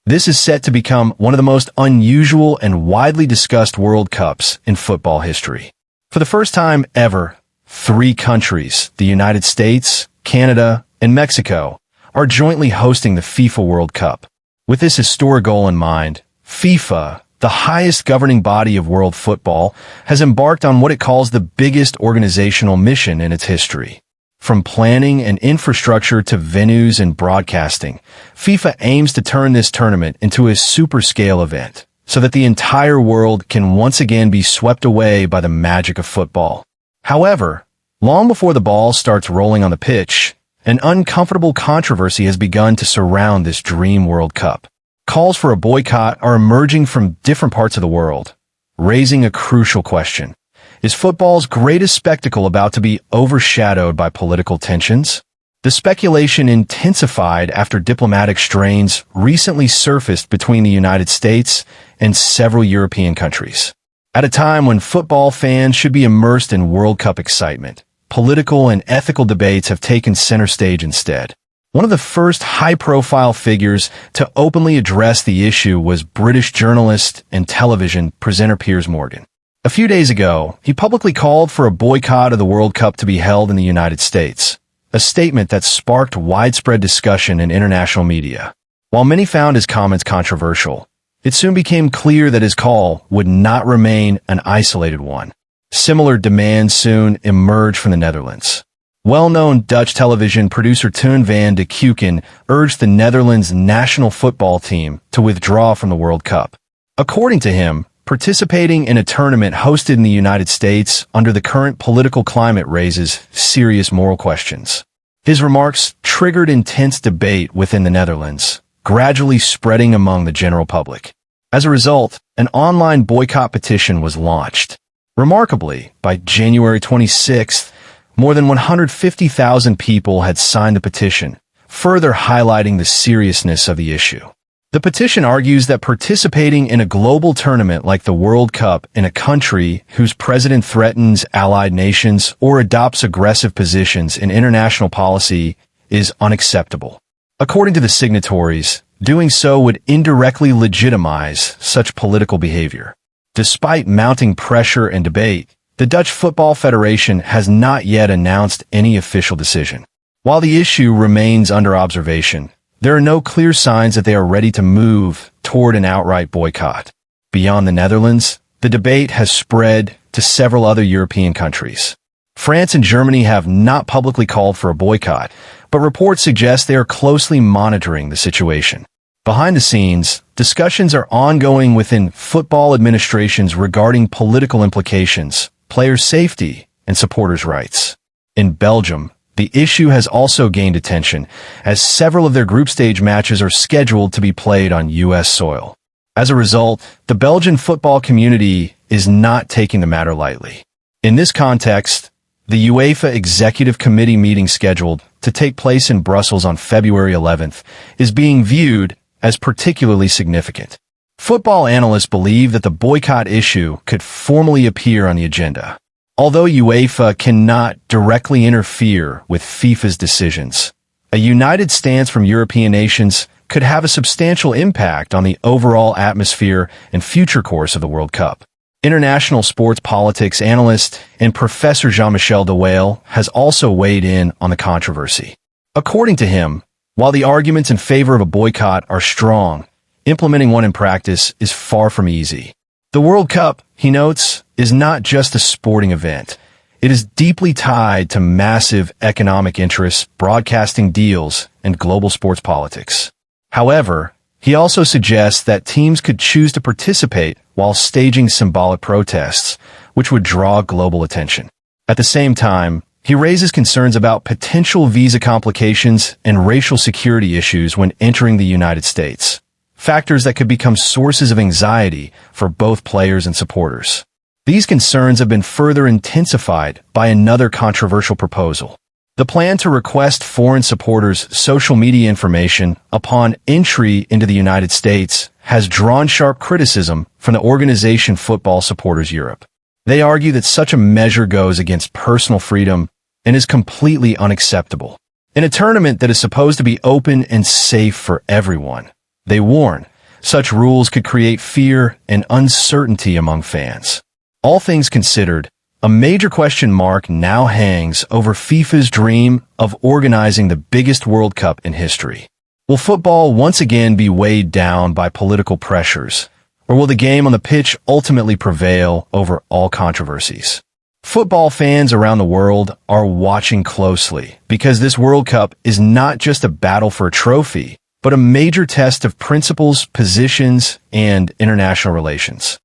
This is set to become one of the most unusual and widely discussed World Cups in football history. For the first time ever, 3 countries, the United States, Canada, and Mexico, are jointly hosting the FIFA World Cup. With this historic goal in mind, FIFA, the highest governing body of world football, has embarked on what it calls the biggest organizational mission in its history. From planning and infrastructure to venues and broadcasting, FIFA aims to turn this tournament into a super-scale event so that the entire world can once again be swept away by the magic of football. However, long before the ball starts rolling on the pitch, an uncomfortable controversy has begun to surround this dream World Cup. Calls for a boycott are emerging from different parts of the world, raising a crucial question. Is football's greatest spectacle about to be overshadowed by political tensions? The speculation intensified after diplomatic strains recently surfaced between the United States and several European countries. At a time when football fans should be immersed in World Cup excitement, political and ethical debates have taken center stage instead. One of the first high-profile figures to openly address the issue was British journalist and television presenter Piers Morgan. A few days ago, he publicly called for a boycott of the World Cup to be held in the United States, a statement that sparked widespread discussion in international media. While many found his comments controversial, it soon became clear that his call would not remain an isolated one. Similar demands soon emerged from the Netherlands. Well-known Dutch television producer Teun van de Keuken urged the Netherlands national football team to withdraw from the World Cup. According to him, participating in a tournament hosted in the United States under the current political climate raises serious moral questions. His remarks triggered intense debate within the Netherlands, gradually spreading among the general public. As a result, an online boycott petition was launched. Remarkably, by January 26th, more than 150,000 people had signed the petition, further highlighting the seriousness of the issue. The petition argues that participating in a global tournament like the World Cup in a country whose president threatens allied nations or adopts aggressive positions in international policy is unacceptable. According to the signatories, doing so would indirectly legitimize such political behavior. Despite mounting pressure and debate, the Dutch Football Federation has not yet announced any official decision. While the issue remains under observation, there are no clear signs that they are ready to move toward an outright boycott. Beyond the Netherlands, the debate has spread to several other European countries. France and Germany have not publicly called for a boycott, but reports suggest they are closely monitoring the situation. Behind the scenes, discussions are ongoing within football administrations regarding political implications, player safety, and supporters' rights. In Belgium, the issue has also gained attention, as several of their group stage matches are scheduled to be played on U.S. soil. As a result, the Belgian football community is not taking the matter lightly. In this context, the UEFA Executive Committee meeting scheduled to take place in Brussels on February 11th is being viewed as particularly significant. Football analysts believe that the boycott issue could formally appear on the agenda. Although UEFA cannot directly interfere with FIFA's decisions, a united stance from European nations could have a substantial impact on the overall atmosphere and future course of the World Cup. International sports politics analyst and Professor Jean-Michel de Wael has also weighed in on the controversy. According to him, while the arguments in favor of a boycott are strong, implementing one in practice is far from easy. The World Cup, he notes, is not just a sporting event. It is deeply tied to massive economic interests, broadcasting deals, and global sports politics. However, he also suggests that teams could choose to participate while staging symbolic protests, which would draw global attention. At the same time, he raises concerns about potential visa complications and racial security issues when entering the United States, factors that could become sources of anxiety for both players and supporters. These concerns have been further intensified by another controversial proposal: the plan to request foreign supporters' social media information upon entry into the United States has drawn sharp criticism from the organization Football Supporters Europe. They argue that such a measure goes against personal freedom and is completely unacceptable. In a tournament that is supposed to be open and safe for everyone, they warn, Such rules could create fear and uncertainty among fans. All things considered, a major question mark now hangs over FIFA's dream of organizing the biggest World Cup in history. Will football once again be weighed down by political pressures, or will the game on the pitch ultimately prevail over all controversies? Football fans around the world are watching closely because this World Cup is not just a battle for a trophy, but a major test of principles, positions, and international relations.